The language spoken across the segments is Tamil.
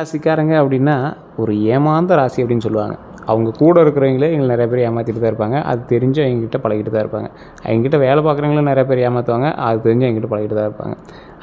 ராசிக்காரங்க அப்படின்னா ஒரு ஏமாந்த ராசி அப்படின்னு சொல்லுவாங்க. அவங்க கூட இருக்கிறவங்களே எங்களை நிறைய பேர் ஏமாற்றிட்டு தான் இருப்பாங்க. அது தெரிஞ்சு எங்ககிட்ட பழகிட்டு தான் இருப்பாங்க. எங்ககிட்ட வேலை பார்க்குறவங்களும் நிறைய பேர் ஏமாற்றுவாங்க. அது தெரிஞ்சு எங்ககிட்ட பழகிட்டு தான் இருப்பாங்க.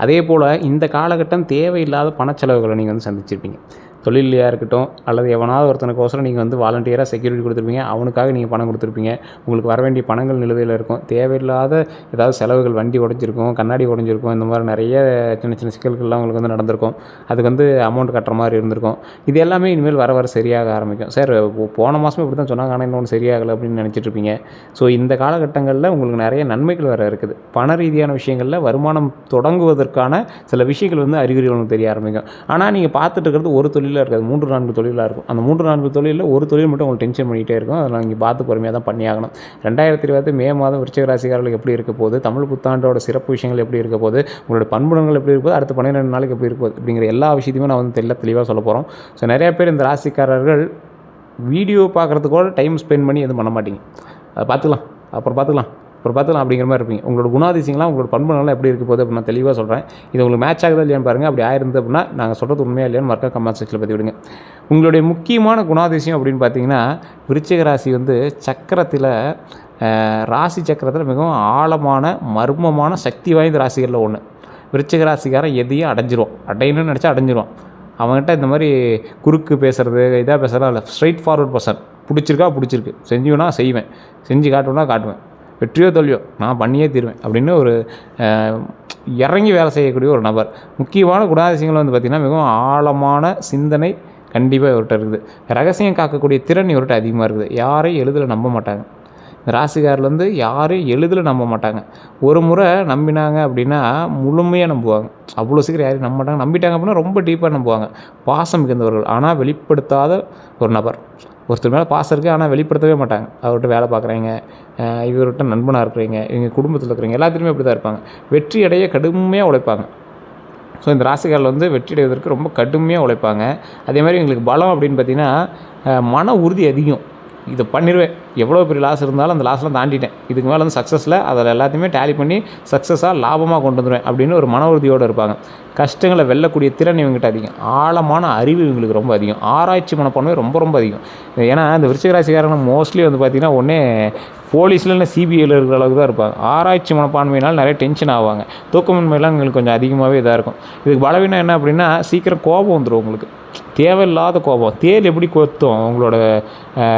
அதே போல் இந்த காலகட்டம் தேவையில்லாத பணச்செலவுகளை நீங்கள் வந்து சந்திச்சிருப்பீங்க. தொழிலையாக இருக்கட்டும், அல்லது எவனாவது ஒருத்தனுக்கோசரம் நீங்கள் வந்து வாலண்டியராக செக்யூரிட்டி கொடுத்துருப்பீங்க. அவனுக்காக நீங்கள் பணம் கொடுத்துருப்பீங்க. உங்களுக்கு வர வேண்டிய பணங்கள் நிலுவையில் இருக்கும். தேவையில்லாத ஏதாவது செலவுகள், வண்டி உடஞ்சிருக்கும், கண்ணாடி உடஞ்சிருக்கும், இந்த மாதிரி நிறைய சின்ன சின்ன சிக்கல்கள்லாம் உங்களுக்கு வந்து நடந்திருக்கும். அதுக்கு வந்து அமௌண்ட் கட்டுற மாதிரி இருந்திருக்கும். இது எல்லாமே இனிமேல் வர வர சரியாக ஆரம்பிக்கும். சார் போன மாதமே இப்படி தான் சொன்னாங்க, ஆனால் இன்னொன்று சரியாகலை அப்படின்னு நினச்சிட்ருப்பீங்க. ஸோ இந்த காலகட்டங்களில் உங்களுக்கு நிறைய நன்மைகள் வேறு இருக்குது. பண ரீதியான விஷயங்களில் வருமானம் தொடங்குவதற்கான சில விஷயங்கள் வந்து அறிகுறிகள் உங்களுக்கு தெரிய ஆரம்பிக்கும். ஆனால் நீங்கள் பார்த்துட்டு இருக்கிறது ஒரு தொழில் இருக்காது, 3-4 தொழிலாக இருக்கும். அந்த 3-4 தொழிலில் ஒரு தொழில் மட்டும் உங்களுக்கு டென்ஷன் பண்ணிகிட்டே இருக்கும். அதை நீங்கள் பார்த்து பொறுமையாக தான் பண்ணி ஆகணும். 2020 மே மாதம் விருச்சிக ராசிக்காரர்களுக்கு எப்படி இருக்க போகுது, தமிழ் புத்தாண்டோட சிறப்பு விஷயங்கள் எப்படி இருக்க போகுது, உங்களோட பண்புணங்கள் எப்படி இருக்க போது, அடுத்த 12 நாளைக்கு எப்படி இருக்க போகுது அப்படிங்கிற எல்லா விஷயத்தையுமே நான் வந்து தெளிவாக சொல்ல போகிறோம். ஸோ நிறைய பேர் இந்த ராசிக்காரர்கள் வீடியோ பார்க்குறதுக்கு கூட டைம் ஸ்பெண்ட் பண்ணி எதுவும் பண்ண மாட்டீங்க. அதை பார்த்துக்கலாம், அப்புறம் அப்படிங்கிற மாதிரி இருப்பீங்க. உங்களோட குணாதிசயங்களாம், உங்களோட பண்புகள்லாம் எப்படி இருக்க போகுது அப்படின்னு நான் தெளிவாக சொல்கிறேன். இது உங்களுக்கு மேட்ச் ஆகுதா இல்லையான்னு பாருங்கள். அப்படி ஆயிருந்து அப்படின்னா நாங்கள் சொல்கிறது உண்மையாக இல்லையான்னு மறக்க கமெண்ட் செக்ஷனில் பற்றி விடுங்க. உங்களுடைய முக்கியமான குணாதிசயம் அப்படின்னு பார்த்தீங்கன்னா, விருச்சிக ராசி வந்து சக்கரத்தில், ராசி சக்கரத்தில் மிகவும் ஆழமான மர்மமான சக்தி வாய்ந்த ராசிகளில் ஒன்று. விருச்சிக ராசிக்காரன் எதையும் அடையணும்னு நினச்சா அடைஞ்சிருவான். அவங்ககிட்ட இந்த மாதிரி குறுக்கு பேசுகிறது, இதாக பேசுகிறதா இல்லை. Straight forward person. பிடிச்சிருக்கு, செஞ்சுவேனா செய்வேன், செஞ்சு காட்டுவேன், வெற்றியோ தோல்வியோ நான் பண்ணியே தீருவேன் அப்படின்னு ஒரு இறங்கி வேலை செய்யக்கூடிய ஒரு நபர். முக்கியமான குணாதிசயங்கள் வந்து பார்த்திங்கன்னா, மிகவும் ஆழமான சிந்தனை கண்டிப்பாக இவர்கிட்ட இருக்குது. ரகசியம் காக்கக்கூடிய திறன் இவர்கிட்ட அதிகமாக இருக்குது. யாரையும் எளிதில் நம்ப மாட்டாங்க. இந்த ராசிக்காரில் வந்து யாரையும் எளிதில் நம்ப மாட்டாங்க. ஒரு முறை நம்பினாங்க அப்படின்னா முழுமையாக நம்புவாங்க. அவ்வளோ சீக்கிரம் யாரையும் நம்ப மாட்டாங்க. நம்பிட்டாங்க அப்படின்னா ரொம்ப டீப்பாக நம்புவாங்க. பாசம் மிகுந்தவர்கள், ஆனால் வெளிப்படுத்தாத ஒரு நபர். ஒருத்தர் மேலே பாசம் இருக்குது, ஆனால் வெளிப்படுத்தவே மாட்டாங்க. அவர்கிட்ட வேலை பார்க்குறீங்க, இவர்கிட்ட நண்பனாக இருக்கிறீங்க, இவங்க குடும்பத்தில் இருக்கிறீங்க, எல்லாத்துலேயுமே அப்படி தான் இருப்பாங்க. வெற்றி அடைய கடுமையாக உழைப்பாங்க. ஸோ இந்த ராசிக்காரில் வந்து வெற்றி அடைவதற்கு ரொம்ப கடுமையாக உழைப்பாங்க. அதே மாதிரி எங்களுக்கு பலம் அப்படின்னு பார்த்திங்கன்னா, மன உறுதி அதிகம். இதை பண்ணிடுவேன், எவ்வளோ பெரிய லாஸ் இருந்தாலும் அந்த லாஸ்லாம் தாண்டிட்டேன், இதுக்கு மேலே வந்து சக்ஸஸில் அதில் எல்லாத்தையுமே டேலி பண்ணி சக்ஸஸாக லாபமாக கொண்டு வந்துடுவேன் அப்படின்னு ஒரு மன உறுதியோடு இருப்பாங்க. கஷ்டங்களை வெல்லக்கூடிய திறன் இவங்ககிட்ட அதிகம். ஆழமான அறிவு இவங்களுக்கு ரொம்ப அதிகம். ஆராய்ச்சி மனப்பான்மை ரொம்ப அதிகம். ஏன்னா இந்த விருச்சிக ராசிக்காரங்க மோஸ்ட்லி வந்து பார்த்திங்கன்னா ஒன்றே போலீஸில் இல்லை சிபிஐயில் இருக்கிற அளவுக்கு தான் இருப்பாங்க. ஆராய்ச்சி மனப்பான்மையினால் நிறைய டென்ஷன் ஆவாங்க. தூக்கமின்மையெல்லாம் எங்களுக்கு கொஞ்சம் அதிகமாகவே இதாக இருக்கும். இதுக்கு பலவீனம் என்ன அப்படின்னா, சீக்கிரம் கோபம் வந்துடும் உங்களுக்கு, தேவையில்லாத கோபம். தேல் எப்படி கொத்தும், உங்களோட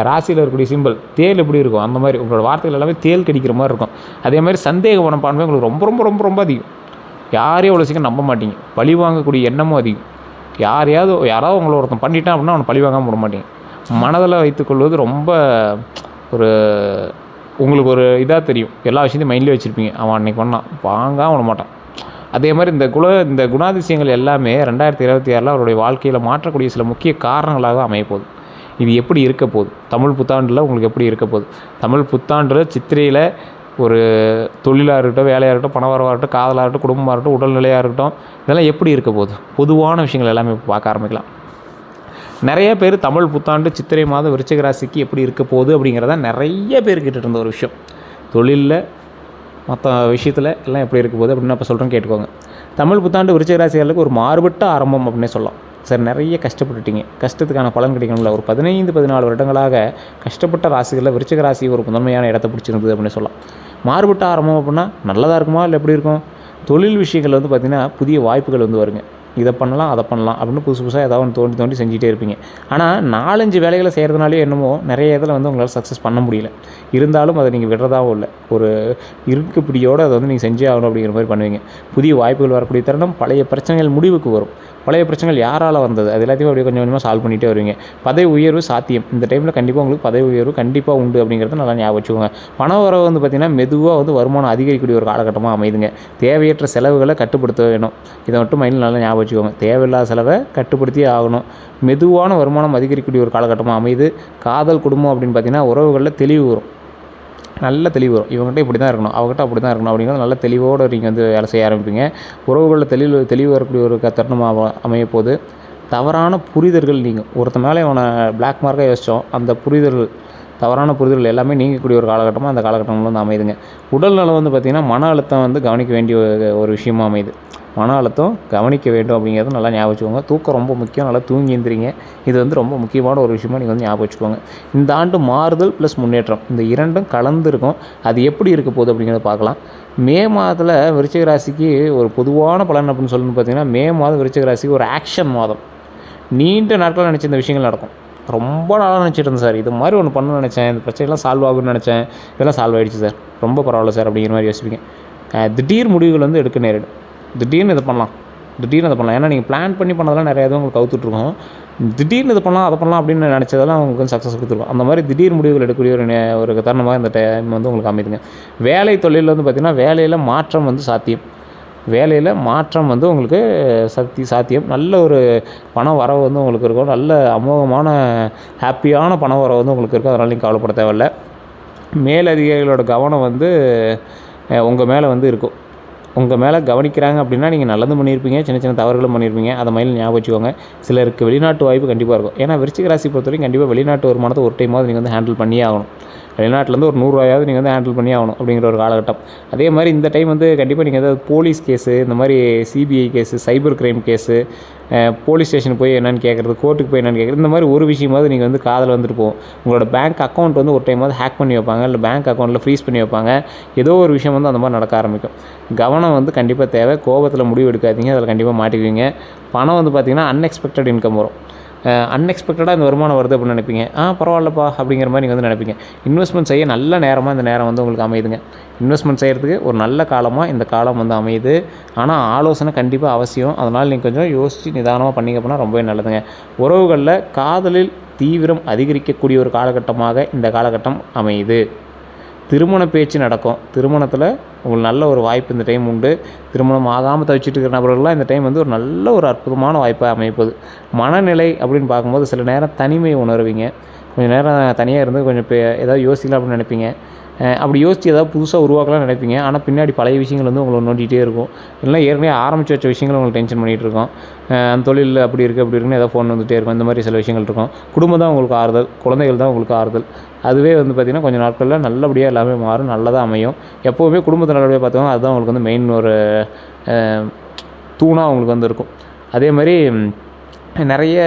ராசியில் இருக்கக்கூடிய சிம்பிள் தேல் எப்படி இருக்கும், அந்த மாதிரி உங்களோட வார்த்தைகள் எல்லாமே தேல் கடிக்கிற மாதிரி இருக்கும். அதே மாதிரி சந்தேக மனப்பான்மை உங்களுக்கு ரொம்ப அதிகம். யாரையும் அவ்வளோ சீக்கிரம் நம்ப மாட்டீங்க. பழி வாங்கக்கூடிய எண்ணமும் அதிகம். யாராவது உங்களை ஒருத்தன் பண்ணிட்டான் அப்படின்னா அவனை பழி வாங்காமல் விட மாட்டீங்க. மனதில் வைத்துக்கொள்வது ரொம்ப ஒரு உங்களுக்கு ஒரு இதாக தெரியும். எல்லா விஷயத்தையும் மைண்ட்லேயே வச்சுருப்பீங்க. அவன் அன்றைக்கி பண்ணான், வாங்காமல் விட மாட்டான். அதே மாதிரி இந்த குணாதிசயங்கள் எல்லாமே 2026 அவருடைய வாழ்க்கையில் மாற்றக்கூடிய சில முக்கிய காரணங்களாக அமையப்போகுது. இது எப்படி இருக்க போகுது, தமிழ் புத்தாண்டில் உங்களுக்கு எப்படி இருக்க போகுது, தமிழ் புத்தாண்டில் சித்திரையில் ஒரு தொழிலாக இருக்கட்டும், வேலையாக இருக்கட்டும், பண வரவாக இருக்கட்டும், காதலாக இருக்கட்டும், குடும்பமாக இருக்கட்டும், உடல்நிலையாக இருக்கட்டும், இதெல்லாம் எப்படி இருக்க போகுது, பொதுவான விஷயங்கள் எல்லாமே பார்க்க ஆரம்பிக்கலாம். நிறைய பேர் தமிழ் புத்தாண்டு சித்திரை மாதம் விருச்சிக ராசிக்கு எப்படி இருக்க போகுது அப்படிங்கிறத நிறைய பேர் கேட்டுட்டு இருந்த ஒரு விஷயம். தொழிலில் மற்ற விஷயத்தில் எல்லாம் எப்படி இருக்க போகுது அப்படின்னு இப்போ சொல்கிறேன், கேட்டுக்கோங்க. தமிழ் புத்தாண்டு விருச்சிக ராசிகளுக்கு ஒரு மாறுபட்ட ஆரம்பம் அப்படின்னே சொல்லலாம். சார் நிறைய கஷ்டப்பட்டுட்டீங்க, கஷ்டத்துக்கான பலன் கிடைக்கணும்ல. ஒரு 15-14 வருடங்களாக கஷ்டப்பட்ட ராசிகளில் விருச்சிக ராசி ஒரு முதன்மையான இடத்தை பிடிச்சிருந்தது அப்படின்னு சொல்லலாம். மாறுபட்ட ஆரம்பம் அப்படின்னா நல்லதாக இருக்குமா இல்லை எப்படி இருக்கும்? தொழில் விஷயங்கள் வந்து பார்த்திங்கன்னா புதிய வாய்ப்புகள் வந்து வருங்க. இதை பண்ணலாம், அதை பண்ணலாம் அப்படின்னு புதுசாக ஏதாவது ஒன்று தோண்டி செஞ்சுட்டே இருப்பீங்க. ஆனால் 4-5 வேலைகளை செய்கிறதுனாலே என்னமோ நிறைய இதில் வந்து உங்களால் சக்ஸஸ் பண்ண முடியல. இருந்தாலும் அதை நீங்கள் விடுறதாகவும் இல்லை, ஒரு இருக்குப்பிடியோடு அதை வந்து நீங்கள் செஞ்சே ஆகணும் அப்படிங்கிற மாதிரி பண்ணுவீங்க. புதிய வாய்ப்புகள் வரக்கூடிய தருணம். பழைய பிரச்சனைகள் முடிவுக்கு வரும். பழைய பிரச்சனைகள் யாரால் வந்தது அது எல்லாத்தையும் அப்படியே கொஞ்சம் கொஞ்சமாக சால்வ் பண்ணிகிட்டே வருவீங்க. பதவி உயர்வு சாத்தியம். இந்த டைமில் கண்டிப்பாக உங்களுக்கு பதவி உயர்வு கண்டிப்பாக உண்டு அப்படிங்கிறத நல்லா ஞாபகம் வச்சுக்கோங்க. பண வரவு வந்து பார்த்திங்கன்னா மெதுவாக வந்து வருமானம் அதிகரிக்கக்கூடிய ஒரு காலகட்டமாக அமைதுங்க. தேவையற்ற செலவுகளை கட்டுப்படுத்த வேணும். இதை மட்டும் மைண்டில் நல்லா ஞாபகம் வச்சுக்கோங்க. தேவையில்லாத செலவை கட்டுப்படுத்தியே ஆகணும். மெதுவான வருமானம் அதிகரிக்கக்கூடிய ஒரு காலகட்டமாக அமைது. காதல், குடும்பம் அப்படின்னு பார்த்திங்கன்னா உறவுகளில் தெளிவு வரும், நல்ல தெளிவு வரும். இவங்ககிட்ட இப்படி தான் இருக்கணும், அவங்ககிட்ட அப்படி தான் இருக்கணும் அப்படிங்கிறது நல்ல தெளிவோடு நீங்கள் வந்து வேலை செய்ய ஆரம்பிப்பீங்க. உறவுகளில் தெளிவு வரக்கூடிய ஒரு தருணமாக அமைய போது. தவறான புரிதல்கள் நீங்கள் ஒருத்தர் மேலே இவனை பிளாக் மார்க்காக யோசித்தோம், அந்த தவறான புரிதல்கள் எல்லாமே நீங்கக்கூடிய ஒரு காலகட்டமாக அந்த காலகட்டங்கள் வந்து அமையுதுங்க. உடல்நலம் வந்து பார்த்திங்கன்னா மன அழுத்தம் வந்து கவனிக்க வேண்டிய ஒரு விஷயமாக அமையுது. மன அழுத்தம் கவனிக்க வேண்டும் அப்படிங்கிறத நல்லா ஞாபகம் வச்சுக்கோங்க. தூக்கம் ரொம்ப முக்கியம். நல்லா தூங்கி எந்திரிங்க. இது வந்து ரொம்ப முக்கியமான ஒரு விஷயமா நீங்கள் வந்து ஞாபகம் வச்சுக்கோங்க. இந்த ஆண்டு மாறுதல் ப்ளஸ் முன்னேற்றம் இந்த இரண்டும் கலந்து இருக்கும். அது எப்படி இருக்க போகுது அப்படிங்கிறத பார்க்கலாம். மே மாதத்தில் விருச்சிக ராசிக்கு ஒரு பொதுவான பலன் அப்படின்னு சொல்லணும்னு பார்த்தீங்கன்னா, மே மாதம் விருச்சிக ராசிக்கு ஒரு ஆக்ஷன் மாதம். நீண்ட நாட்கள் நினச்ச இந்த விஷயங்கள் நடக்கும். ரொம்ப நாளாக நினச்சிட்டு இருந்தேன் சார், இது மாதிரி ஒன்று பண்ணணும்னு நினச்சேன், இந்த பிரச்சனைலாம் சால்வ் ஆகும்னு நினச்சேன், இதெல்லாம் சால்வ் ஆகிடுச்சு சார், ரொம்ப பரவாயில்ல சார் அப்படிங்கிற மாதிரி யோசிப்பீங்க. திடீர் முடிவுகள் வந்து எடுக்க நேரிடும். திடீர்னு இதை பண்ணலாம், திடீர்னு அதை பண்ணலாம். ஏன்னா நீங்கள் பிளான் பண்ணி பண்ணதெல்லாம் நிறையா இது உங்களுக்கு கவுத்துட்ருக்கோம். திடீர்னு இது பண்ணலாம் அதை பண்ணலாம் அப்படின்னு நினச்சதெல்லாம் உங்களுக்கு வந்து சக்ஸஸ் கொடுத்துருக்கும். அந்த மாதிரி திடீர் முடிவுகள் எடுக்கக்கூடிய ஒரு தருணமாக இந்த டைம் வந்து உங்களுக்கு அமைதுங்க. வேலை தொழிலில் வந்து பார்த்திங்கன்னா வேலையில் மாற்றம் வந்து சாத்தியம். வேலையில் மாற்றம் வந்து உங்களுக்கு சாத்தியம். நல்ல ஒரு பண வரவு வந்து உங்களுக்கு இருக்கும். நல்ல அமோகமான ஹாப்பியான பண வரவு வந்து உங்களுக்கு இருக்கும். அதனால் நீங்கள் கவலைப்பட தேவையில்லை. மேலதிகாரிகளோட கவனம் வந்து உங்கள் மேலே வந்து இருக்கும். உங்கள் மேலே கவனிக்கிறாங்க அப்படின்னா நீங்கள் நல்லதும் பண்ணியிருப்பீங்க, சின்ன சின்ன தவறுகளும் பண்ணியிருப்பீங்க. அதை மாதிரி ஞாபகம் வச்சுக்கோங்க. சிலருக்கு வெளிநாட்டு வாய்ப்பு கண்டிப்பாக இருக்கும். ஏன்னா விருச்சிக ராசி பொறுத்தவரைக்கும் கண்டிப்பாக வெளிநாட்டு வருமானத்தை ஒரு டைமாவது நீங்கள் வந்து ஹேண்டில் பண்ணியே ஆகணும். வெளிநாட்டிலேருந்து ஒரு 100 ரூபாயாவது நீங்கள் வந்து ஹேண்டில் பண்ணி ஆகணும் அப்படிங்கிற ஒரு காலகட்டம். அதே மாதிரி இந்த டைம் வந்து கண்டிப்பாக நீங்கள் ஏதாவது போலீஸ் கேஸு, இந்த மாதிரி CBI case, cyber crime case, police ஸ்டேஷனுக்கு போய் என்னென்னு கேட்குறது, கோர்ட்டுக்கு போய் என்னென்னு கேட்குறது, இந்த மாதிரி ஒரு விஷயமாவது நீங்கள் வந்து காதில் வந்துட்டு போகும். உங்களோட பேங்க் அக்கௌண்ட் வந்து ஒரு டைமாவது ஹேக் பண்ணி வைப்பாங்க, இல்லை பேங்க் அக்கௌண்ட்டில் ஃப்ரீஸ் பண்ணி வைப்பாங்க. ஏதோ ஒரு விஷயம் வந்து அந்த மாதிரி நடக்க ஆரம்பிக்கும். கவனம் வந்து கண்டிப்பாக தேவை. கோபத்தில் முடிவு எடுக்காதீங்க, அதில் கண்டிப்பாக மாட்டிக்குவீங்க. பணம் வந்து பார்த்திங்கன்னா அன்எக்ஸ்பெக்டட் இன்கம் வரும். அன்எக்ஸ்பெக்டடாக இந்த வருமானம் வருது அப்படின்னு நினைப்பீங்க. பரவாயில்லப்பா அப்படிங்கிற மாதிரி நீங்கள் வந்து நினைப்பீங்க. இன்வெஸ்ட்மெண்ட் செய்ய நல்ல நேரமாக இந்த நேரம் வந்து உங்களுக்கு அமையுதுங்க. இன்வெஸ்ட்மெண்ட் செய்கிறதுக்கு ஒரு நல்ல காலமாக இந்த காலம் வந்து அமையுது. ஆனால் ஆலோசனை கண்டிப்பாக அவசியம். அதனால் நீங்கள் கொஞ்சம் யோசித்து நிதானமாக பண்ணிங்க அப்படின்னா ரொம்பவே நல்லதுங்க. உறவுகளில் காதலில் தீவிரம் அதிகரிக்கக்கூடிய ஒரு காலகட்டமாக இந்த காலகட்டம் அமையுது. திருமண பேச்சு நடக்கும். திருமணத்தில் உங்களுக்கு நல்ல ஒரு வாய்ப்பு இந்த டைம் உண்டு. திருமணம் ஆகாமல் தவிச்சிட்டு இருக்கிற நபர்கள்லாம் இந்த டைம் வந்து ஒரு நல்ல ஒரு அற்புதமான வாய்ப்பாக அமைப்பது. மனநிலை அப்படின்னு பார்க்கும்போது சில நேரம் தனிமையை உணர்வீங்க. கொஞ்சம் நேரம் தனியாக இருந்து கொஞ்சம் ஏதாவது யோசிக்கலாம் அப்படின்னு நினைப்பீங்க. அப்படி யோசித்து ஏதாவது புதுசாக உருவாக்கலாம்னு நினைப்பீங்க. ஆனால் பின்னாடி பழைய விஷயங்கள் வந்து உங்களை நோண்டிகிட்டே இருக்கும். இல்லைனா ஏற்கனவே ஆரம்பித்து வச்ச விஷயங்கள் உங்களுக்கு டென்ஷன் பண்ணிகிட்டு இருக்கும். அந்த தொழிலில் அப்படி இருக்குது அப்படி இருக்குன்னு ஏதாவது ஃபோன் வந்துகிட்டே இருக்கும். இந்த மாதிரி சில விஷயங்கள் இருக்கும். குடும்பம் தான் உங்களுக்கு ஆறுதல், குழந்தைகள் தான் உங்களுக்கு ஆறுதல். அதுவே வந்து பார்த்திங்கன்னா கொஞ்சம் நாட்களில் நல்லபடியாக எல்லாமே மாறும், நல்லதாக அமையும். எப்போவுமே குடும்பத்தை நல்லபடியாக பார்த்தவங்க அதுதான் உங்களுக்கு வந்து மெயின் ஒரு தூணாக உங்களுக்கு வந்து இருக்கும். அதே மாதிரி நிறைய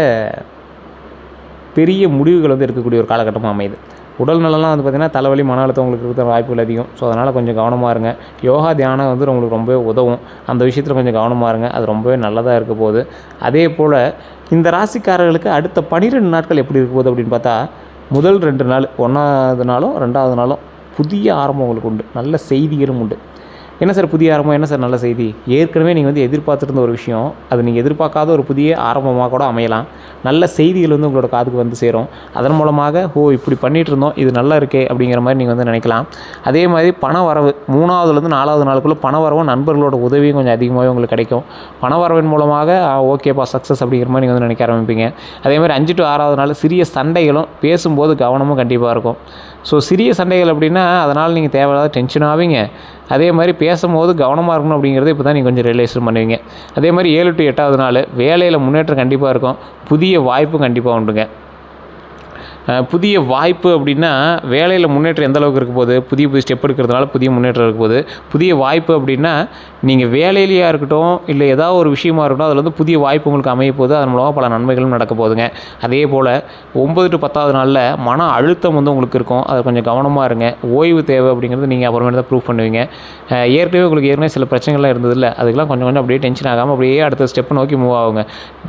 பெரிய முடிவுகள் வந்து எடுக்கக்கூடிய ஒரு காலகட்டமாக அமையுது. உடல் நலம்லாம் வந்து பார்த்திங்கன்னா தலைவலி, மன அழுத்தம் உங்களுக்கு இருக்கிற வாய்ப்புகள் அதிகம். ஸோ அதனால் கொஞ்சம் கவனமாக இருங்க. யோகா தியானம் வந்து உங்களுக்கு ரொம்பவே உதவும். அந்த விஷயத்தில் கொஞ்சம் கவனமாக இருங்க. அது ரொம்பவே நல்லதாக இருக்க போகுது. அதே போல் இந்த ராசிக்காரர்களுக்கு அடுத்த 12 நாட்கள் எப்படி இருக்க போகுது அப்படின்னு பார்த்தா, முதல் 2 நாள் 1வது நாளும் 2வது நாளும் புதிய ஆரம்பம் உங்களுக்கு உண்டு. நல்ல செய்திகளும் உண்டு. என்ன சார் புதிய ஆரம்பம், என்ன சார் நல்ல செய்தி? ஏற்கனவே நீங்கள் வந்து எதிர்பார்த்துருந்த ஒரு விஷயம், அது நீங்கள் எதிர்பார்க்காத ஒரு புதிய ஆரம்பமாக கூட அமையலாம். நல்ல செய்திகள் வந்து உங்களோட காதுக்கு வந்து சேரும். அதன் மூலமாக இப்படி பண்ணிகிட்டு இருந்தோம், இது நல்லா இருக்கே அப்படிங்கிற மாதிரி நீங்கள் வந்து நினைக்கலாம். அதே மாதிரி பண வரவு 3வதுலேருந்து 4வது நாளுக்குள்ளே பண வரவும் நண்பர்களோட உதவியும் கொஞ்சம் அதிகமாகவே உங்களுக்கு கிடைக்கும். பண வரவின் மூலமாக ஓகேப்பா சக்ஸஸ் அப்படிங்கிற மாதிரி நீங்கள் வந்து நினைக்க ஆரம்பிப்பீங்க. அதே மாதிரி 5 to 6வது நாள் சிறிய சண்டைகளும், பேசும்போது கவனமும் கண்டிப்பாக இருக்கும். ஸோ சிறிய சண்டைகள் அப்படின்னா அதனால் நீங்கள் தேவையில்லாத டென்ஷன் ஆவீங்க. அதே மாதிரி பேசும்போது கவனமாக இருக்கணும் அப்படிங்கிறத இப்போ தான் நீங்கள் கொஞ்சம் ரியலைஸ் பண்ணுவீங்க. அதே மாதிரி 7 to 8வது நாள் வேலையில் முன்னேற்றம் கண்டிப்பாக இருக்கும். புதிய வாய்ப்பு கண்டிப்பாக உண்டுங்க. புதிய வாய்ப்பு அப்படின்னா வேலையில் முன்னேற்றம் எந்த அளவுக்கு இருக்க போகுது, புதிய ஸ்டெப் எடுக்கிறதுனால புதிய முன்னேற்றம் இருக்க போகுது. புதிய வாய்ப்பு அப்படின்னா நீங்கள் வேலையிலேயா இருக்கட்டும், இல்லை ஏதாவது ஒரு விஷயமா இருக்கட்டும், அதில் வந்து புதிய வாய்ப்பு உங்களுக்கு அமைய போகுது. அதன் மூலமாக பல நன்மைகளும் நடக்க போகுதுங்க. அதே போல் 9 to 10வது நாளில் மன அழுத்தம் வந்து உங்களுக்கு இருக்கும். அதை கொஞ்சம் கவனமாக இருங்க. ஓய்வு தேவை அப்படிங்கிறது நீங்கள் அப்புறமேட்டு தான் ப்ரூவ் பண்ணுவீங்க. ஏற்கனவே சில பிரச்சனைகள்லாம் இருந்ததில்ல, அதுக்கெல்லாம் கொஞ்சம் கொஞ்சம் அப்படியே டென்ஷன் ஆகாமல் அப்படியே அடுத்த ஸ்டெப்பை நோக்கி மூவ் ஆகுங்க.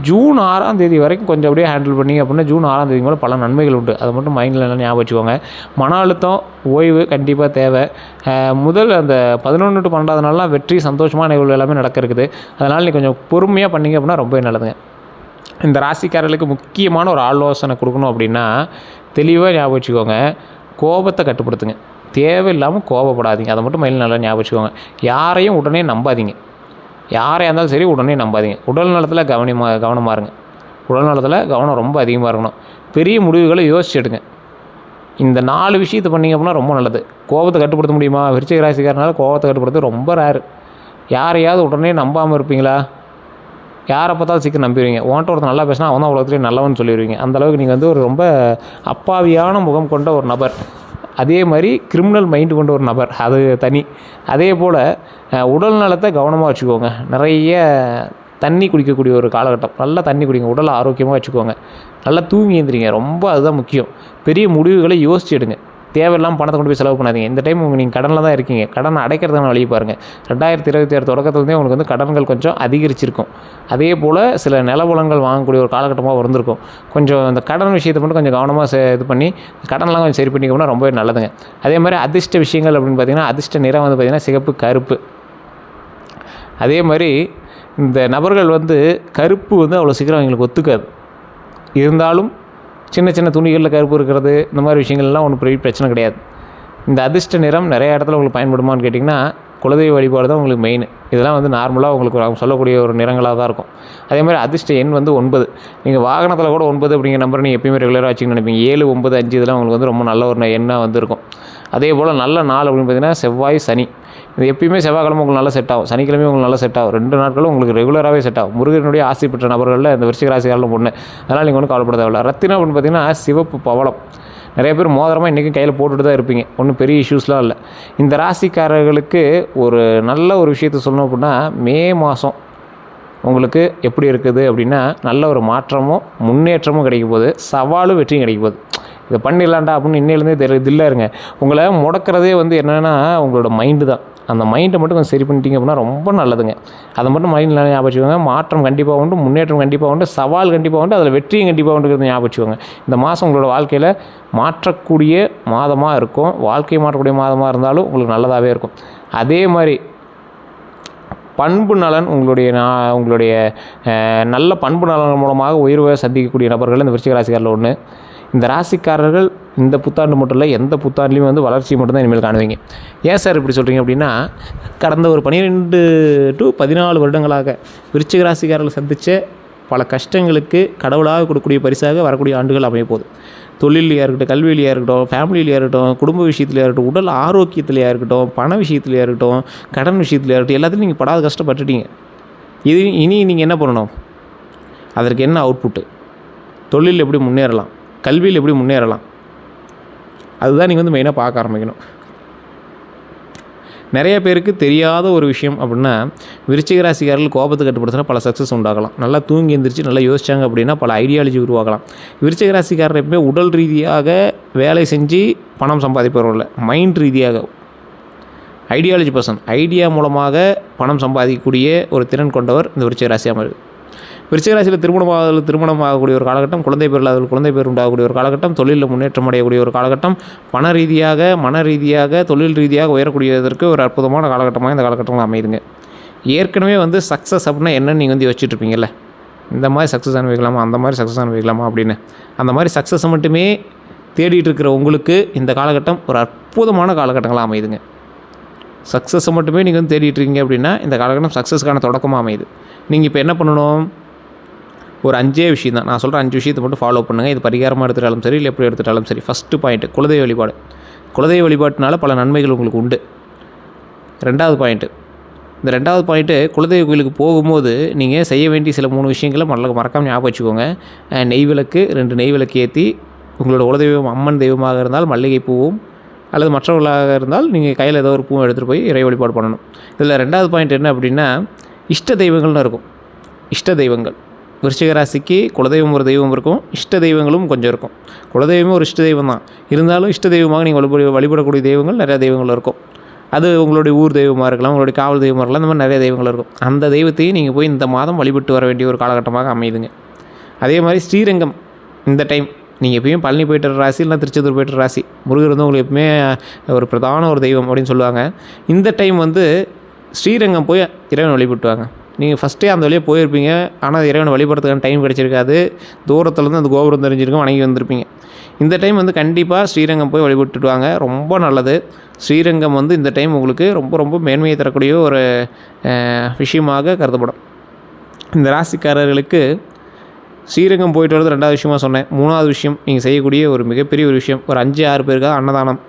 ஜூன் 6ஆம் தேதி வரைக்கும் கொஞ்சம் அப்படியே ஹேண்டில் பண்ணிங்க அப்படின்னா ஜூன் 6ஆம் தேதி மேலே பல நன்மைகள் உண்டு. அதை மட்டும் மைண்டில் எல்லாம் ஞாபகம் வச்சுக்கோங்க. மன அழுத்தம், ஓய்வு கண்டிப்பாக தேவை. முதல் அந்த 11 to 12வது நாள்லாம் வெற்றி, சந்தோஷமான நிகழ்வு எல்லாமே நடக்க இருக்குது. அதனால் நீ கொஞ்சம் பொறுமையாக பண்ணிங்க அப்படின்னா ரொம்பவே நல்லதுங்க. இந்த ராசிக்காரர்களுக்கு முக்கியமான ஒரு ஆலோசனை கொடுக்கணும் அப்படின்னா தெளிவாக ஞாபகம் வச்சுக்கோங்க. கோபத்தை கட்டுப்படுத்துங்க. தேவையில்லாமல் கோபப்படாதீங்க. அதை மட்டும் மைண்டில் நல்லா ஞாபகம் வச்சுக்கோங்க. யாரையும் உடனே நம்பாதீங்க. யாரையாக இருந்தாலும் சரி உடனே நம்பாதீங்க. உடல் நலத்தில் கவனமாக இருங்க. உடல் நலத்தில் கவனம் ரொம்ப அதிகமாக இருக்கணும். பெரிய முடிவுகளை யோசிச்சு எடுங்க. இந்த 4 விஷயத்தை பண்ணிங்க அப்படின்னா ரொம்ப நல்லது. கோபத்தை கட்டுப்படுத்த முடியுமா? விருச்சிக ராசிக்காரனால கோபத்தை கட்டுப்படுத்த ரொம்ப ரேரு. யாரையாவது உடனே நம்பாமல் இருப்பீங்களா? யாரை பார்த்தாலும் சீக்கிரம் நம்பிடுவீங்க. உன்கிட்ட ஒருத்தர் நல்லா பேசினா அவன் தான் உலகத்துலேயே நல்லவன்னு சொல்லிடுவீங்க. அந்தளவுக்கு நீங்கள் வந்து ஒரு ரொம்ப அப்பாவியான முகம் கொண்ட ஒரு நபர். அதே மாதிரி கிரிமினல் மைண்டு கொண்ட ஒரு நபர், அது தனி. அதே போல் உடல் நலத்தை கவனமாக வச்சுக்கோங்க. நிறைய தண்ணி குடிக்கக்கூடிய ஒரு காலகட்டம். நல்லா தண்ணி குடிங்க, உடலை ஆரோக்கியமாக வச்சுக்கோங்க. நல்லா தூங்கி எழுந்திரிங்க, ரொம்ப அதுதான் முக்கியம். பெரிய முடிவுகளை யோசிச்சு எடுங்க. தேவையில்லாமல் பணத்தை கொண்டு போய் செலவு பண்ணாதீங்க. இந்த டைம் நீங்கள் கடனில் தான் இருக்கீங்க, கடனை அடைக்கிறதுக்கான வழியை பாருங்கள். 2026 தொடக்கத்துலேருந்தே உங்களுக்கு வந்து கடன்கள் கொஞ்சம் அதிகரிச்சிருக்கும். அதே போல் சில நிலபுலங்கள் வாங்கக்கூடிய ஒரு காலகட்டமாக இருந்திருக்கும். கொஞ்சம் அந்த கடன் விஷயத்தை மட்டும் கொஞ்சம் கவனமாக இது பண்ணி கடன்லாம் கொஞ்சம் சரி பண்ணிக்கோன்னா ரொம்பவே நல்லதுங்க. அதே மாதிரி அதிர்ஷ்ட விஷயங்கள் அப்படின்னு பார்த்திங்கன்னா, அதிர்ஷ்ட நிறம் வந்து பார்த்திங்கன்னா சிகப்பு, கருப்பு. அதே மாதிரி இந்த நபர்கள் வந்து கருப்பு வந்து அவ்வளோ சீக்கிரம் அவங்களுக்கு ஒத்துக்காது. இருந்தாலும் சின்ன சின்ன துணிகளில் கருப்பு இருக்கிறது, இந்த மாதிரி விஷயங்கள்லாம் ஒன்றும் பெரிய பிரச்சனை கிடையாது. இந்த அதிர்ஷ்ட நிறம் நிறைய இடத்துல உங்களுக்கு பயன்படுமான்னு கேட்டிங்கன்னா, குலதெய்வ வழிபாடு தான் உங்களுக்கு மெயின். இதெல்லாம் வந்து நார்மலாக உங்களுக்கு அவங்க சொல்லக்கூடிய ஒரு நிறங்களாக தான் இருக்கும். அதே மாதிரி அதிர்ஷ்ட எண் வந்து 9. நீங்கள் வாகனத்தில் கூட 9 அப்படிங்கிற நம்பரை நீங்கள் எப்பயுமே ரெகுலராக வச்சுக்கணும்னு நினைப்பீங்க. 7, 9, 5 இதெல்லாம் உங்களுக்கு வந்து ரொம்ப நல்ல ஒரு எண்ணாக வந்து இருக்கும். அதே போல் நல்ல நாள் அப்படின்னு பார்த்திங்கன்னா செவ்வாய், சனி. இது எப்பயுமே செவ்வாய்க்கிழமை உங்களுக்கு நல்லா செட் ஆகும், சனிக்கிழமை உங்களுக்கு நல்லா செட் ஆகும். 2 நாட்களும் உங்களுக்கு ரெகுலராகவே செட் ஆகும். முருகனுடைய ஆசை பெற்ற நபர்களில் இந்த விருச்சிக ராசிக்காரர்களும் ஒன்று. அதனால் நீங்கள் ஒன்றும் கவலைப்பட தேவையில்லை. ரத்தினம் அப்படின்னு பார்த்திங்கன்னா சிவப்பு, பவளம். நிறைய பேர் மோதிரமாக இன்றைக்கும் கையில் போட்டுட்டு தான் இருப்பீங்க, ஒன்றும் பெரிய இஷ்யூஸ்லாம் இல்லை. இந்த ராசிக்காரர்களுக்கு ஒரு நல்ல ஒரு விஷயத்த சொல்லணும் அப்படின்னா, மே மாதம் உங்களுக்கு எப்படி இருக்குது அப்படின்னா, நல்ல ஒரு மாற்றமும் முன்னேற்றமும் கிடைக்க போகுது, சவாலும் வெற்றியும் கிடைக்க போகுது. இதை பண்ணிடலாண்டா அப்படின்னு இன்னிலேருந்தே தில்லை இருங்க. உங்களை முடக்கிறதே வந்து என்னென்னா உங்களோட மைண்டு தான். அந்த மைண்டை மட்டும் கொஞ்சம் சரி பண்ணிட்டீங்க அப்படின்னா ரொம்ப நல்லதுங்க. அதை மட்டும் மைண்டில் ஞாபகம் வச்சுக்கோங்க. மாற்றம் கண்டிப்பாக உண்டு, முன்னேற்றம் கண்டிப்பாக உண்டு, சவால் கண்டிப்பாக உண்டு, அதில் வெற்றியும் கண்டிப்பாக உண்டுங்கிறது ஞாபகம் வச்சுக்கோங்க. இந்த மாதம் உங்களோட வாழ்க்கையில் மாற்றக்கூடிய மாதமாக இருக்கும். வாழ்க்கையை மாற்றக்கூடிய மாதமாக இருந்தாலும் உங்களுக்கு நல்லதாகவே இருக்கும். அதே மாதிரி பண்பு நலன், உங்களுடைய நல்ல பண்பு நலன் மூலமாக உயர்வை சந்திக்கக்கூடிய நபர்கள் இந்த விருச்சிக ராசிக்காரில் ஒன்று. இந்த ராசிக்காரர்கள் இந்த புத்தாண்டு மட்டும் இல்லை, எந்த புத்தாண்டுலையும் வந்து வளர்ச்சி மட்டும்தான் இனிமேல் காணுவீங்க. ஏன் சார் இப்படி சொல்கிறீங்க அப்படின்னா, கடந்த ஒரு 12 to 14 வருடங்களாக விருச்சிக ராசிக்காரர்கள் சந்தித்த பல கஷ்டங்களுக்கு கடவுளாக கொடுக்கக்கூடிய பரிசாக வரக்கூடிய ஆண்டுகள் அமையப்போகுது. தொழிலையாக இருக்கட்டும், கல்வியிலையாக இருக்கட்டும், ஃபேமிலியிலையாக இருக்கட்டும், குடும்ப விஷயத்துலையாக இருக்கட்டும், உடல் ஆரோக்கியத்துலையாக இருக்கட்டும், பண விஷயத்துலையாக இருக்கட்டும், கடன் விஷயத்துலையாக இருக்கட்டும், எல்லாத்துலையும் நீங்கள் படாத கஷ்டப்பட்டுட்டீங்க. இனி நீங்கள் என்ன பண்ணணும்? அதற்கு என்ன அவுட்புட்டு? தொழில் எப்படி முன்னேறலாம், கல்வியில் எப்படி முன்னேறலாம், அதுதான் நீங்கள் வந்து மெயினாக பார்க்க ஆரம்பிக்கணும். நிறைய பேருக்கு தெரியாத ஒரு விஷயம் அப்படின்னா, விருச்சிக ராசிக்காரர்கள் கோபத்தை கட்டுப்படுத்தினா பல சக்ஸஸ் உண்டாகலாம். நல்லா தூங்கி எழுந்திரிச்சு நல்லா யோசிச்சாங்க அப்படின்னா பல ஐடியாலஜி உருவாகலாம். விருச்சிக ராசிக்காரர் எப்பவுமே உடல் ரீதியாக வேலை செஞ்சு பணம் சம்பாதிப்பவர்கள், மைண்ட் ரீதியாக ஐடியாலஜி பர்சன், ஐடியா மூலமாக பணம் சம்பாதிக்கக்கூடிய ஒரு திறன் கொண்டவர் இந்த விருச்சிக ராசி அமைப்பு. விருச்சிக ராசியில் திருமணம் ஆகக்கூடிய ஒரு காலகட்டம், குழந்தை பேர் உண்டாகக்கூடிய ஒரு காலகட்டம், தொழிலில் முன்னேற்றம் அடையக்கூடிய ஒரு காலகட்டம், பண ரீதியாக, மன ரீதியாக, தொழில் ரீதியாக உயரக்கூடியதற்கு ஒரு அற்புதமான காலகட்டமாக இந்த காலகட்டங்கள் அமையுதுங்க. ஏற்கனவே வந்து சக்ஸஸ் அப்படின்னா என்னன்னு நீங்கள் வந்து யோசிச்சுட்ருப்பீங்கல்ல, இந்த மாதிரி சக்ஸஸ் அனுபவிக்கலாமா, அந்த மாதிரி சக்ஸஸ் அனுபவிக்கலாமா அப்படின்னு. அந்த மாதிரி சக்ஸஸை மட்டுமே தேடிட்டு இருக்கிற உங்களுக்கு இந்த காலகட்டம் ஒரு அற்புதமான காலகட்டங்களாக அமையுதுங்க. சக்ஸஸை மட்டுமே நீங்கள் வந்து தேடிட்டு இருக்கீங்க அப்படின்னா இந்த காலகட்டம் சக்ஸஸ்க்கான தொடக்கமாக அமையுது. நீங்கள் இப்போ என்ன பண்ணணும்? ஒரு 5 விஷயம் தான் நான் சொல்கிறேன். 5 விஷயத்தை மட்டும் ஃபாலோ பண்ணுங்கள். இது பரிகாரமாக எடுத்துட்டாலும் சரி, இல்லை எப்படி எடுத்துட்டாலும் சரி. ஃபஸ்ட்டு பாயிண்ட்டு குலதெய்வ வழிபாடு. குலதெய்வ வழிபாட்டினால பல நன்மைகள் உங்களுக்கு உண்டு. 2வது பாயிண்ட்டு, இந்த 2வது பாயிண்ட்டு, குலதெய்வ கோயிலுக்கு போகும்போது நீங்கள் செய்ய வேண்டிய சில 3 விஷயங்களை மறக்காமல் ஞாபகம் வச்சுக்கோங்க. நெய் விளக்கு, 2 நெய் விளக்கு ஏற்றி, உங்களோட குலதெய்வம் அம்மன் தெய்வமாக இருந்தால் மல்லிகை பூவும், அல்லது மற்றவர்களாக இருந்தால் நீங்கள் கையில் ஏதோ ஒரு பூவை எடுத்துகிட்டு போய் இறை வழிபாடு பண்ணணும். இதில் 2வது பாயிண்ட் என்ன அப்படின்னா, இஷ்ட தெய்வங்கள்னு இருக்கும். இஷ்ட தெய்வங்கள் விருச்சிக ராசிக்கு குலதெய்வம் ஒரு தெய்வம் இருக்கும், இஷ்ட தெய்வங்களும் கொஞ்சம் இருக்கும். குலதெய்வமே ஒரு இஷ்ட தெய்வம் தான், இருந்தாலும் இஷ்ட தெய்வமாக நீங்கள் வழிபடக்கூடிய தெய்வங்கள் நிறையா தெய்வங்கள் இருக்கும். அது உங்களுடைய ஊர் தெய்வமாக இருக்கலாம், உங்களுடைய காவல் தெய்வமாக இருக்கலாம், இந்த மாதிரி நிறைய தெய்வங்கள் இருக்கும். அந்த தெய்வத்தையும் நீங்கள் போய் இந்த மாதம் வழிபட்டு வர வேண்டிய ஒரு காலகட்டமாக அமையுதுங்க. அதே மாதிரி ஸ்ரீரங்கம் இந்த டைம் நீங்கள் எப்பயும் பழனி போய்ட்டு ராசி, இல்லைனா திருச்செந்தூர் போய்ட்டு ராசி, முருகர் வந்து உங்களுக்கு எப்பவுமே ஒரு பிரதான ஒரு தெய்வம் அப்படின்னு சொல்லுவாங்க. இந்த டைம் வந்து ஸ்ரீரங்கம் போய் இறைவன் வழிபட்டுவாங்க. நீங்கள் ஃபஸ்ட்டே அந்த வழியாக போயிருப்பீங்க, ஆனால் இறைவனை வழிபடுறதுக்கான டைம் கிடச்சிருக்காது. தூரத்துலேருந்து அந்த கோபுரம் தெரிஞ்சிருக்கும், வணங்கி வந்திருப்பீங்க. இந்த டைம் வந்து கண்டிப்பாக ஸ்ரீரங்கம் போய் வழிபட்டுட்டு வாங்க, ரொம்ப நல்லது. ஸ்ரீரங்கம் வந்து இந்த டைம் உங்களுக்கு ரொம்ப ரொம்ப மேன்மையை தரக்கூடிய ஒரு விஷயமாக கருதப்படும். இந்த ராசிக்காரர்களுக்கு ஸ்ரீரங்கம் போயிட்டு வரது 2வது விஷயமாக சொன்னேன். 3வது விஷயம், நீங்கள் செய்யக்கூடிய ஒரு மிகப்பெரிய ஒரு விஷயம், ஒரு 5-6 பேருக்காக அன்னதானம்.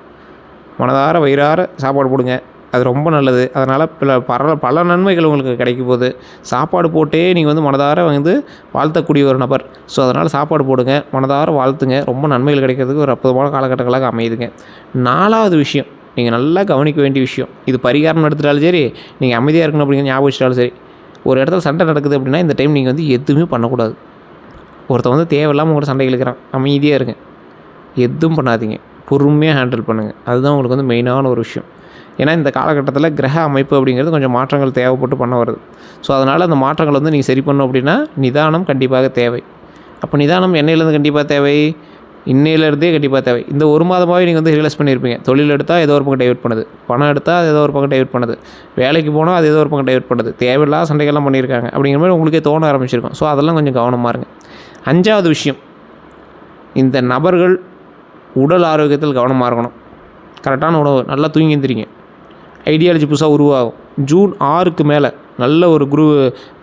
மனதார வயிறார சாப்பாடு போடுங்க. அது ரொம்ப நல்லது. அதனால் பல நன்மைகள் உங்களுக்கு கிடைக்க போகுது. சாப்பாடு போட்டே நீங்கள் வந்து மனதார வந்து வாழ்த்தக்கூடிய ஒரு நபர். ஸோ அதனால் சாப்பாடு போடுங்க, மனதார வாழ்த்துங்க. ரொம்ப நன்மைகள் கிடைக்கிறதுக்கு ஒரு அற்புதமான காலகட்டங்களாக அமையுதுங்க. 4வது விஷயம், நீங்கள் நல்லா கவனிக்க வேண்டிய விஷயம், இது பரிகாரம் எடுத்துட்டாலும் சரி, நீங்கள் அமைதியாக இருக்கணும் அப்படிங்கிற ஞாபகம் வச்சுட்டாலும் சரி, ஒரு இடத்துல சண்டை நடக்குது அப்படின்னா இந்த டைம் நீங்கள் வந்து எதுவுமே பண்ணக்கூடாது. ஒருத்தன் வந்து தேவையில்லாமல் உங்களோட சண்டை இழுக்கிறான், அமைதியாக இருங்க, எதுவும் பண்ணாதீங்க, பொறுமையாக ஹேண்டில் பண்ணுங்கள். அதுதான் உங்களுக்கு வந்து மெயினான ஒரு விஷயம். ஏன்னா இந்த காலகட்டத்தில் கிரக அமைப்பு அப்படிங்கிறது கொஞ்சம் மாற்றங்கள் தேவைப்பட்டு பண்ண வருது. ஸோ அதனால் அந்த மாற்றங்கள் வந்து நீங்கள் சரி பண்ணணும் அப்படின்னா நிதானம் கண்டிப்பாக தேவை. அப்போ நிதானம் என்னையிலேருந்து கண்டிப்பாக தேவை, இன்னையிலேருந்தே கண்டிப்பாக தேவை. இந்த ஒரு மாதமாகவே நீங்கள் வந்து ரியலைஸ் பண்ணியிருப்பீங்க. தொழில் எடுத்தால் ஏதோ ஒரு பக்கம் டைவர்ட் பண்ணுது, பணம் எடுத்தால் அது ஏதோ ஒரு பக்கம் டைவர்ட் பண்ணுது, வேலைக்கு போனால் அது ஏதோ ஒரு பக்கம் டைவர்ட் பண்ணுது, தேவையில்லாத சண்டைகள்லாம் பண்ணியிருக்காங்க அப்படிங்கிற மாதிரி உங்களுக்கே தோண ஆரம்பிச்சிருக்கும். ஸோ அதெல்லாம் கொஞ்சம் கவனமாக இருங்க. 5வது விஷயம், இந்த நபர்கள் உடல் ஆரோக்கியத்தில் கவனமாக இருக்கணும். கரெக்டான உணவு, நல்லா தூங்கி எழுந்திரிங்க. ஐடியாலஜி புதுசாக உருவாகும். ஜூன் 6க்கு மேலே நல்ல ஒரு குரு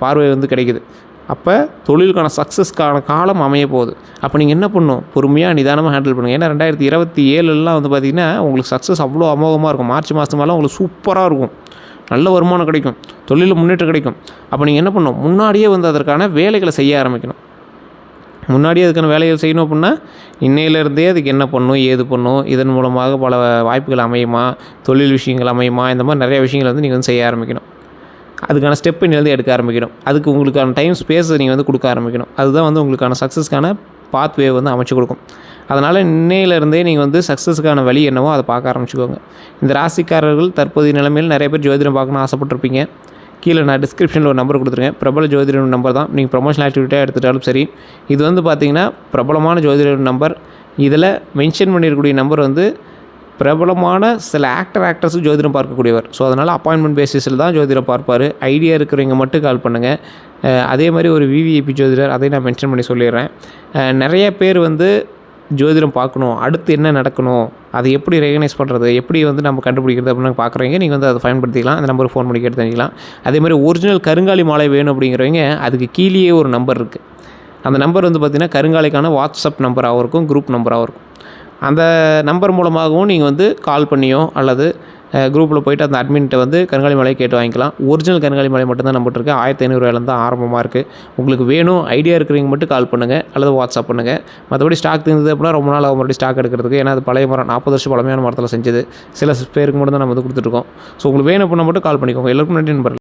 பார்வை வந்து கிடைக்குது. அப்போ தொழிலுக்கான சக்ஸஸ்க்கான காலம் அமைய போகுது. அப்போ நீங்கள் என்ன பண்ணணும், பொறுமையாக நிதானமாக ஹேண்டில் பண்ணுங்கள். ஏன்னா 2027 வந்து பார்த்திங்கன்னா உங்களுக்கு சக்ஸஸ் அவ்வளோ அமோகமாக இருக்கும். மார்ச் மாதம் மேலே உங்களுக்கு சூப்பராக இருக்கும், நல்ல வருமானம் கிடைக்கும், தொழிலில் முன்னேற்றம் கிடைக்கும். அப்போ நீங்கள் என்ன பண்ணணும், முன்னாடியே வந்து அதற்கான வேலைகளை செய்ய ஆரம்பிக்கணும். முன்னாடியே அதுக்கான வேலைகள் செய்யணும் அப்படின்னா இன்னையிலேருந்தே அதுக்கு என்ன பண்ணணும், ஏது பண்ணணும், இதன் மூலமாக பல வாய்ப்புகள் அமையுமா, தொழில் விஷயங்கள் அமையுமா, இந்த மாதிரி நிறைய விஷயங்கள் வந்து நீங்கள் வந்து செய்ய ஆரம்பிக்கணும். அதுக்கான ஸ்டெப் இன்னிலேருந்து எடுக்க ஆரம்பிக்கணும். அதுக்கு உங்களுக்கான டைம் ஸ்பேஸ் நீங்கள் வந்து கொடுக்க ஆரம்பிக்கணும். அதுதான் வந்து உங்களுக்கான சக்ஸஸ்க்கான பாத்வே வந்து அமைச்சு கொடுக்கும். அதனால் இன்னையிலேருந்தே நீங்கள் வந்து சக்ஸஸுக்கான வழி என்னவோ அதை பார்க்க ஆரம்பிச்சுக்கோங்க. இந்த ராசிக்காரர்கள் தற்போதைய நிலைமையில் நிறைய பேர் ஜோதிடம் பார்க்கணும்னு ஆசைப்பட்டிருப்பீங்க. கீழே நான் டிஸ்கிரிப்ஷனில் ஒரு நம்பர் கொடுத்துருக்கேன். பிரபல ஜோதிடர் நம்பர் தான். நீங்கள் ப்ரொமோஷனல் ஆக்டிவிட்டியாக எடுத்துட்டாலும் சரி, இது வந்து பார்த்திங்கன்னா பிரபலமான ஜோதிடர் நம்பர். இதில் மென்ஷன் பண்ணியிருக்கக்கூடிய நம்பர் வந்து பிரபலமான சில ஆக்டர்ஸும் ஜோதிடம் பார்க்கக்கூடியவர். ஸோ அதனால் அப்பாயின்மெண்ட் பேசிஸில் தான் ஜோதிடம் பார்ப்பார். ஐடியா இருக்கிறவங்க மட்டும் கால் பண்ணுங்கள். அதே மாதிரி ஒரு விவிஐபி ஜோதிடர், அதையும் நான் மென்ஷன் பண்ணி சொல்லிடுறேன். நிறைய பேர் வந்து ஜோதிடம் பார்க்கணும், அடுத்து என்ன நடக்கணும், அதை எப்படி ரெகனைஸ் பண்ணுறது, எப்படி வந்து நம்ம கண்டுபிடிக்கிறது அப்படின்னு பார்க்குறவங்க நீங்கள் வந்து அதை பயன்படுத்திக்கலாம். அந்த நம்பருக்கு ஃபோன் பண்ணி கேட்டு தெரிஞ்சிக்கலாம். அதே மாதிரி ஒரிஜினல் கருங்காலி மாலை வேணும் அப்படிங்கிறவங்க அதுக்கு கீழேயே ஒரு நம்பர் இருக்குது. அந்த நம்பர் வந்து பார்த்திங்கன்னா கருங்காலிக்கான வாட்ஸ்அப் நம்பராகவும் இருக்கும், குரூப் நம்பராகவும் இருக்கும். அந்த நம்பர் மூலமாகவும் நீங்கள் வந்து கால் பண்ணியோ அல்லது குரூப்பில் போய்ட்டு அந்த அட்மின்கிட்ட வந்து கருங்காலி மலையை கேட்டு வாங்கிக்கலாம். ஒரிஜினல் கருங்காலி மலை மட்டும்தான் நம்மகிட்ட இருக்குது. 1500 தான் ஆரம்பமாக இருக்குது. உங்களுக்கு வேணும் ஐடியா இருக்கிறவங்க மட்டும் கால் பண்ணுங்கள் அல்லது வாட்ஸ்அப் பண்ணுங்கள். மற்றபடி ஸ்டாக் இருந்தது அப்படின்னா ரொம்ப நாள் ஆகும் மறுபடியும் ஸ்டாக் எடுக்கிறதுக்கு. ஏன்னா அது பழைய மரம், 40 வருஷம் பழமையான மரத்தில் செஞ்சது. சில பேருக்கு மட்டும் தான் நம்ம வந்து கொடுத்துட்ருக்கோம். ஸோ உங்களுக்கு வேணும் அப்படின்னா மட்டும் கால் பண்ணிக்கோங்க. எல்லாருக்கும் நன்றி நண்பர்கள்.